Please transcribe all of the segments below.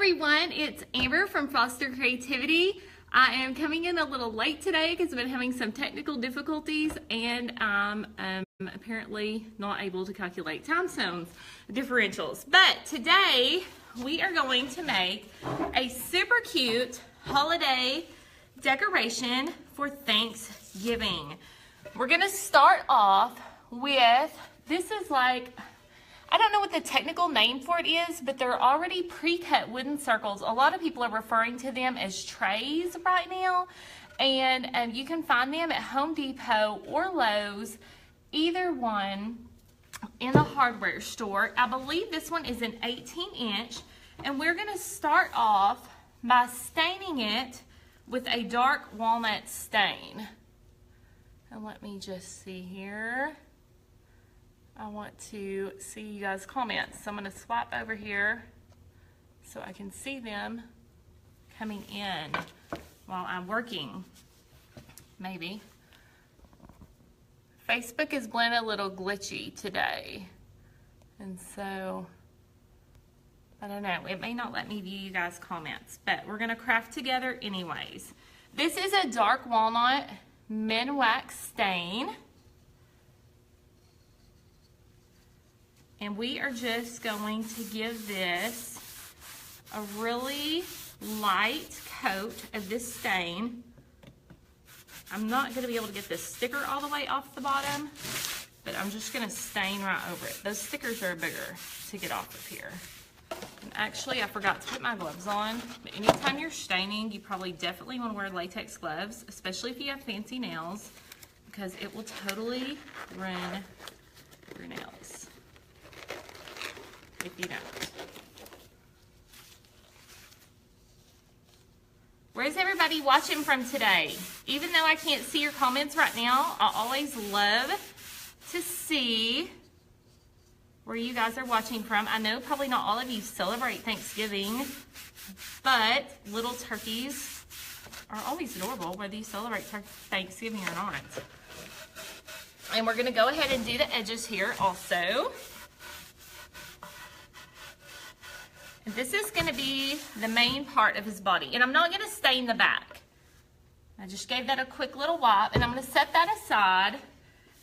everyone, it's Amber from Foster Creativity. I am coming in a little late today because I've been having some technical difficulties and I'm apparently not able to calculate time zones differentials. But today we are going to make a super cute holiday decoration for Thanksgiving. We're going to start off with, this is like, I don't know what the technical name for it is, but they're already pre-cut wooden circles. A lot of people are referring to them as trays right now, and you can find them at Home Depot or Lowe's, either one in the hardware store. I believe this one is an 18-inch, and we're going to start off by staining it with a dark walnut stain. And let me just see here. I want to see you guys' comments. So I'm going to swipe over here so I can see them coming in while I'm working. Maybe. Facebook is been a little glitchy today. And so, I don't know. It may not let me view you guys' comments. But we're going to craft together anyways. This is a dark walnut men wax stain. And we are just going to give this a really light coat of this stain. I'm not going to be able to get this sticker all the way off the bottom, but I'm just going to stain right over it. Those stickers are bigger to get off of here. And actually, I forgot to put my gloves on, but anytime you're staining, you probably definitely want to wear latex gloves, especially if you have fancy nails, because it will totally ruin your nails if you don't. Where's everybody watching from today? Even though I can't see your comments right now, I always love to see where you guys are watching from. I know probably not all of you celebrate Thanksgiving, but little turkeys are always adorable whether you celebrate Thanksgiving or not. And we're going to go ahead and do the edges here also. And this is going to be the main part of his body. And I'm not going to stain the back. I just gave that a quick little wipe, and I'm going to set that aside.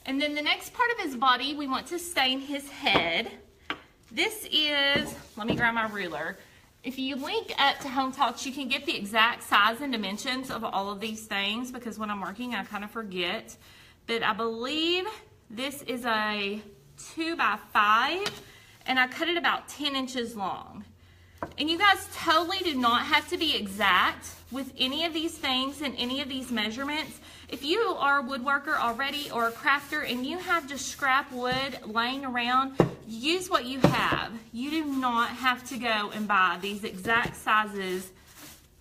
And then the next part of his body, we want to stain his head. This is, let me grab my ruler. If you link up to Hometalk, you can get the exact size and dimensions of all of these things, because when I'm working, I kind of forget. But I believe this is a 2x5, and I cut it about 10 inches long. And you guys totally do not have to be exact with any of these things and any of these measurements. If you are a woodworker already or a crafter and you have just scrap wood laying around, use what you have. You do not have to go and buy these exact sizes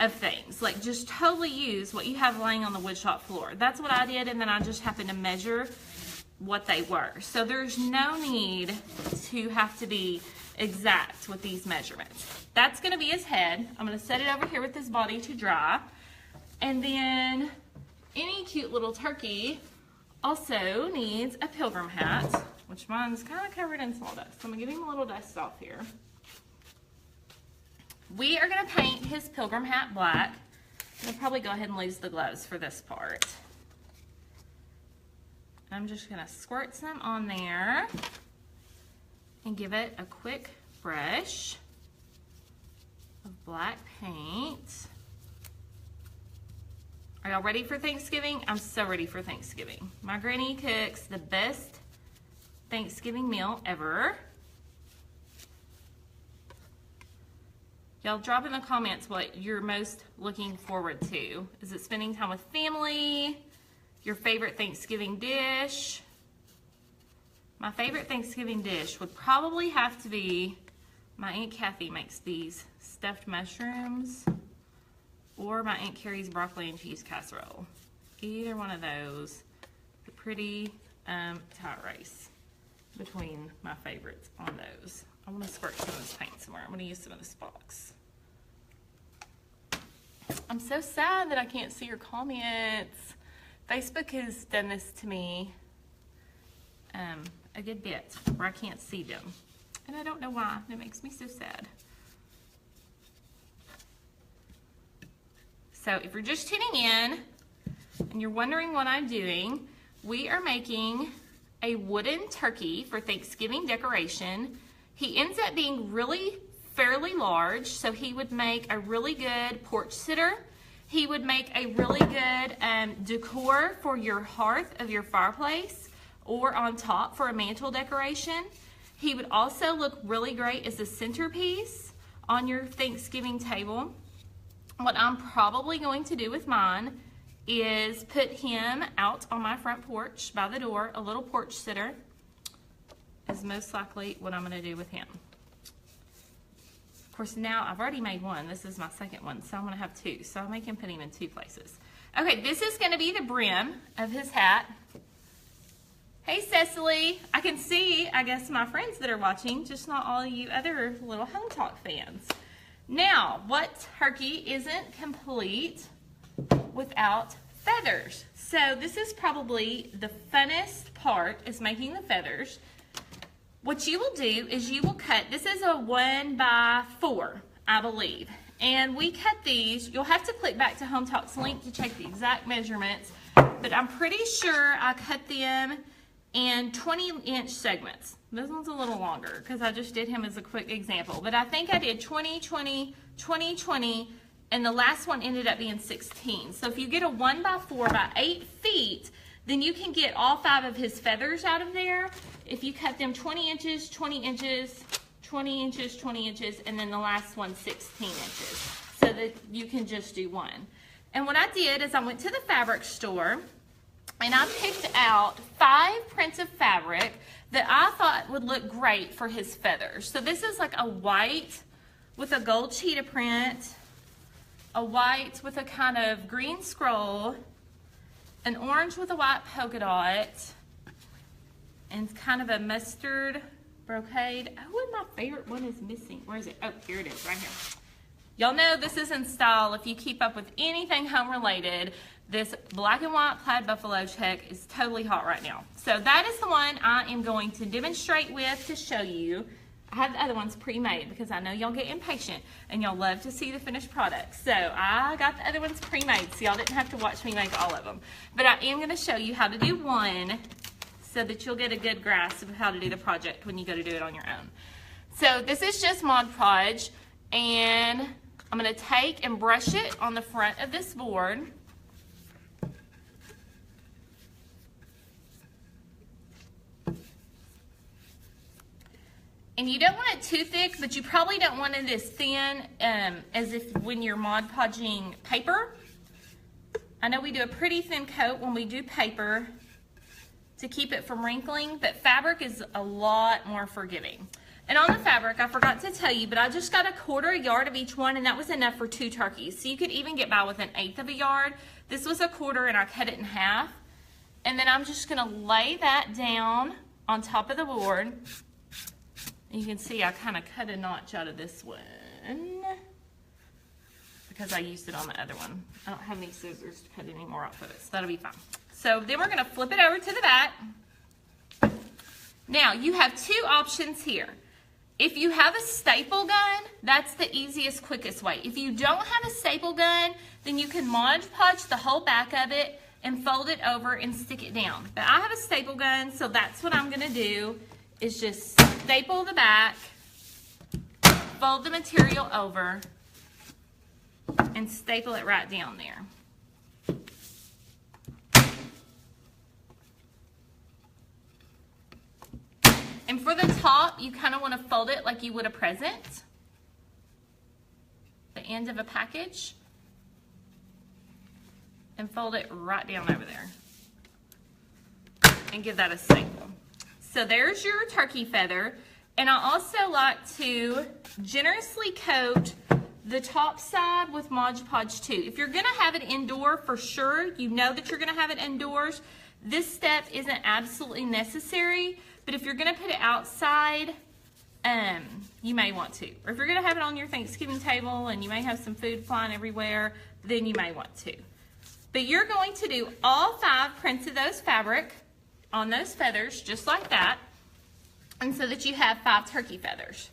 of things. Like, just totally use what you have laying on the woodshop floor. That's what I did, and then I just happened to measure what they were. So there's no need to have to be exact with these measurements. That's going to be his head. I'm going to set it over here with his body to dry. And then any cute little turkey also needs a pilgrim hat, which mine's kind of covered in sawdust. So I'm going to give him a little dust off here. We are going to paint his pilgrim hat black. I'll probably go ahead and lose the gloves for this part. I'm just going to squirt some on there and give it a quick brush of black paint. Are y'all ready for Thanksgiving? I'm so ready for Thanksgiving. My granny cooks the best Thanksgiving meal ever. Y'all drop in the comments what you're most looking forward to. Is it spending time with family? Your favorite Thanksgiving dish? My favorite Thanksgiving dish would probably have to be, my Aunt Kathy makes these stuffed mushrooms, or my Aunt Carrie's broccoli and cheese casserole. Either one of those. A pretty tight race between my favorites on those. I want to squirt some of this paint somewhere. I'm going to use some of this box. I'm so sad that I can't see your comments. Facebook has done this to me a good bit where I can't see them. And I don't know why. It makes me so sad. So if you're just tuning in and you're wondering what I'm doing, we are making a wooden turkey for Thanksgiving decoration. He ends up being fairly large, so he would make a really good porch sitter. He would make a really good decor for your hearth of your fireplace or on top for a mantle decoration. He would also look really great as a centerpiece on your Thanksgiving table. What I'm probably going to do with mine is put him out on my front porch by the door. A little porch sitter is most likely what I'm going to do with him. Of course, now I've already made one. This is my second one, so I'm going to have two. So I'll make him put him in 2 places. Okay, this is going to be the brim of his hat. Hey, Cecily. I can see, I guess, my friends that are watching, just not all of you other little Hometalk fans. Now, what turkey isn't complete without feathers? So this is probably the funnest part, is making the feathers. What you will do is you will cut, this is a 1x4, I believe. And we cut these, you'll have to click back to Hometalk's link to check the exact measurements, but I'm pretty sure I cut them in 20-inch segments. This one's a little longer because I just did him as a quick example, but I think I did 20, 20, 20, 20, and the last one ended up being 16. So if you get a 1x4 by 8 feet, then you can get all 5 of his feathers out of there. If you cut them 20 inches, 20 inches, 20 inches, 20 inches, and then the last one 16 inches, so that you can just do one. And what I did is I went to the fabric store and I picked out 5 prints of fabric that I thought would look great for his feathers. So this is like a white with a gold cheetah print, a white with a kind of green scroll, an orange with a white polka dot, and kind of a mustard brocade. Oh, and my favorite one is missing. Where is it? Oh, here it is, right here. Y'all know this is in style. If you keep up with anything home related, this black and white plaid buffalo check is totally hot right now. So that is the one I am going to demonstrate with to show you. I have the other ones pre-made because I know y'all get impatient and y'all love to see the finished product. So I got the other ones pre-made so y'all didn't have to watch me make all of them. But I am going to show you how to do one so that you'll get a good grasp of how to do the project when you go to do it on your own. So this is just Mod Podge, and I'm going to take and brush it on the front of this board. And you don't want it too thick, but you probably don't want it as thin as if when you're Mod Podging paper. I know we do a pretty thin coat when we do paper to keep it from wrinkling, but fabric is a lot more forgiving. And on the fabric, I forgot to tell you, but I just got 1/4 yard of each one, and that was enough for 2 turkeys. So you could even get by with 1/8 of a yard. This was 1/4, and I cut it in half. And then I'm just gonna lay that down on top of the board. You can see I kind of cut a notch out of this one because I used it on the other one. I don't have any scissors to cut any more off of it, so that'll be fine. So then we're going to flip it over to the back. Now you have 2 options here. If you have a staple gun, that's the easiest, quickest way. If you don't have a staple gun, then you can Mod Podge the whole back of it and fold it over and stick it down. But I have a staple gun, so that's what I'm going to do, is just staple the back, fold the material over, and staple it right down there. And for the top, you kind of want to fold it like you would a present, the end of a package, and fold it right down over there and give that a staple. So there's your turkey feather. And I also like to generously coat the top side with Mod Podge too. If you're gonna have it indoor, for sure, you know that you're gonna have it indoors, this step isn't absolutely necessary, but if you're gonna put it outside, you may want to. Or if you're gonna have it on your Thanksgiving table and you may have some food flying everywhere, then you may want to. But you're going to do all 5 prints of those fabric on those feathers, just like that, and so that you have 5 turkey feathers.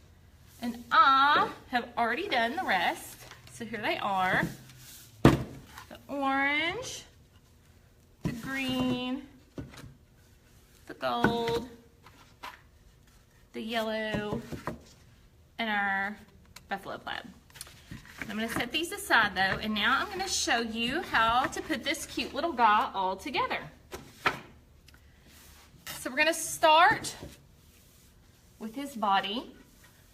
And I have already done the rest, so here they are. orange, the green, the gold, the yellow, and our buffalo plaid. I'm going to set these aside though, and now I'm going to show you how to put this cute little guy all together. So we're going to start with his body,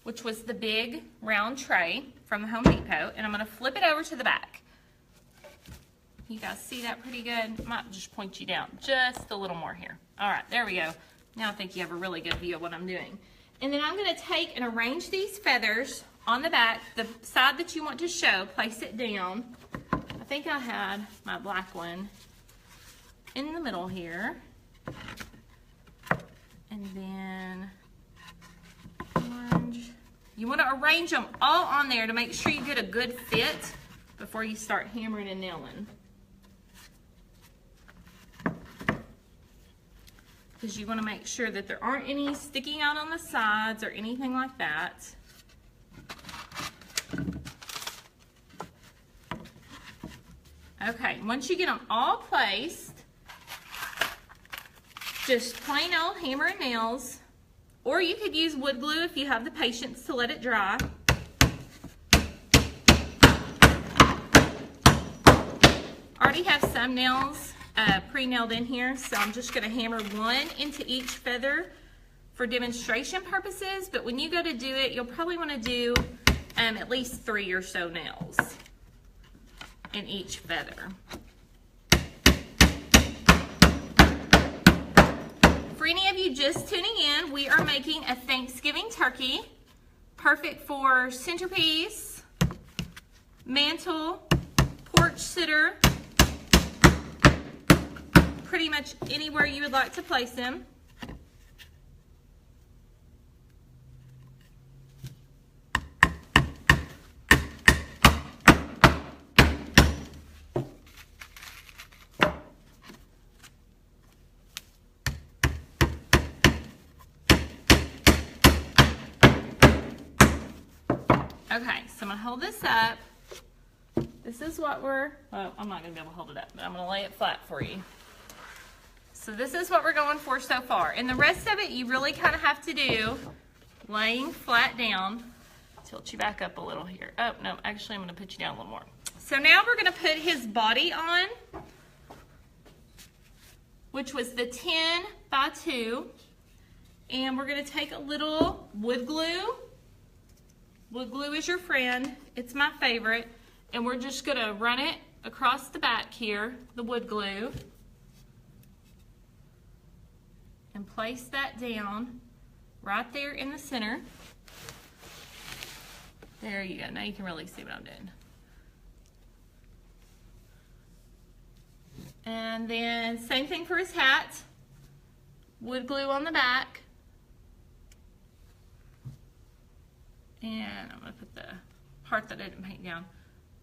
which was the big round tray from the Home Depot, and I'm going to flip it over to the back. You guys see that pretty good? I might just point you down just a little more here. All right, there we go. Now I think you have a really good view of what I'm doing. And then I'm going to take and arrange these feathers on the back, the side that you want to show, place it down. I think I had my black one in the middle here. And then orange. You want to arrange them all on there to make sure you get a good fit before you start hammering and nailing. Because you want to make sure that there aren't any sticking out on the sides or anything like that. Okay, once you get them all placed, just plain old hammer and nails, or you could use wood glue if you have the patience to let it dry. I already have some nails pre-nailed in here, so I'm just going to hammer one into each feather for demonstration purposes, but when you go to do it, you'll probably want to do at least 3 or so nails in each feather. For any of you just tuning in, we are making a Thanksgiving turkey, perfect for centerpiece, mantle, porch sitter, pretty much anywhere you would like to place them. Okay, so I'm going to hold this up. This is what well, I'm not going to be able to hold it up, but I'm going to lay it flat for you. So this is what we're going for so far. And the rest of it you really kind of have to do laying flat down. Tilt you back up a little here. Oh, no, actually I'm going to put you down a little more. So now we're going to put his body on, which was the 10 by 2. And we're going to take a little wood glue. Wood glue is your friend. It's my favorite. And we're just going to run it across the back here, the wood glue. And place that down right there in the center. There you go. Now you can really see what I'm doing. And then same thing for his hat. Wood glue on the back. And I'm going to put the part that I didn't paint down.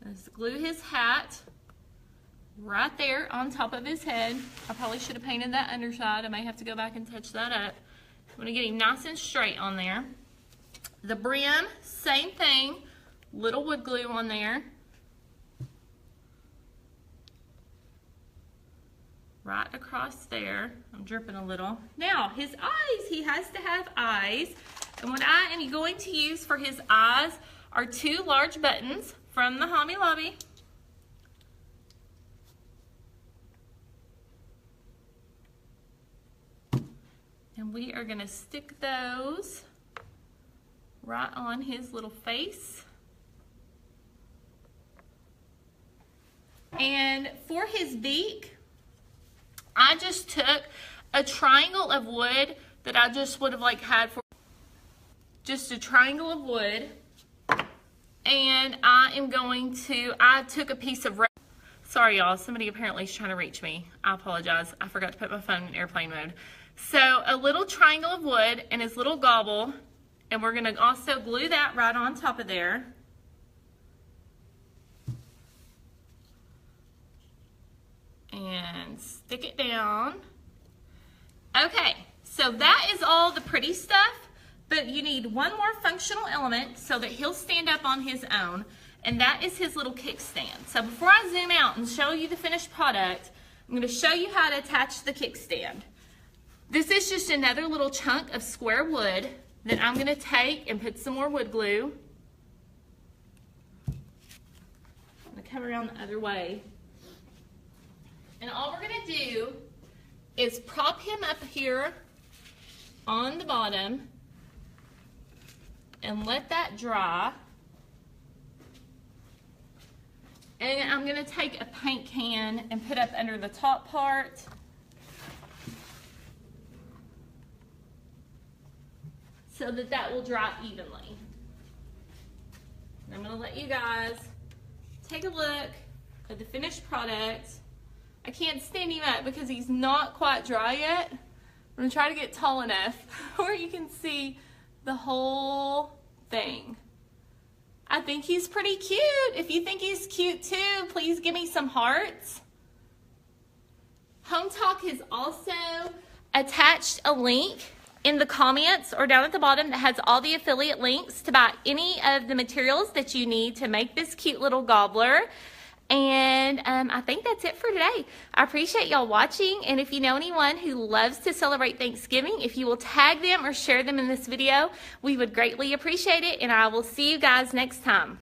Let's glue his hat right there on top of his head. I probably should have painted that underside. I may have to go back and touch that up. I'm going to get him nice and straight on there. The brim, same thing. Little wood glue on there. Right across there. I'm dripping a little. Now, his eyes, he has to have eyes. And what I am going to use for his eyes are 2 large buttons from the Hobby Lobby. And we are going to stick those right on his little face. And for his beak, I just took a triangle of wood that I just would have like had for just a triangle of wood. And I took a piece of, sorry y'all, somebody apparently is trying to reach me. I apologize. I forgot to put my phone in airplane mode. So a little triangle of wood and his little gobble, and we're going to also glue that right on top of there. And stick it down. Okay, so that is all the pretty stuff, but you need one more functional element so that he'll stand up on his own. And that is his little kickstand. So before I zoom out and show you the finished product, I'm going to show you how to attach the kickstand. This is just another little chunk of square wood that I'm going to take and put some more wood glue. I'm going to come around the other way. And all we're going to do is prop him up here on the bottom and let that dry. And I'm going to take a paint can and put up under the top part. So that that will dry evenly. And I'm going to let you guys take a look at the finished product. I can't stand him up because he's not quite dry yet. I'm going to try to get tall enough where you can see the whole thing. I think he's pretty cute. If you think he's cute too, please give me some hearts. Hometalk has also attached a link in the comments or down at the bottom that has all the affiliate links to buy any of the materials that you need to make this cute little gobbler. And I think that's it for today. I appreciate y'all watching, and if you know anyone who loves to celebrate Thanksgiving, if you will tag them or share them in this video, we would greatly appreciate it, and I will see you guys next time.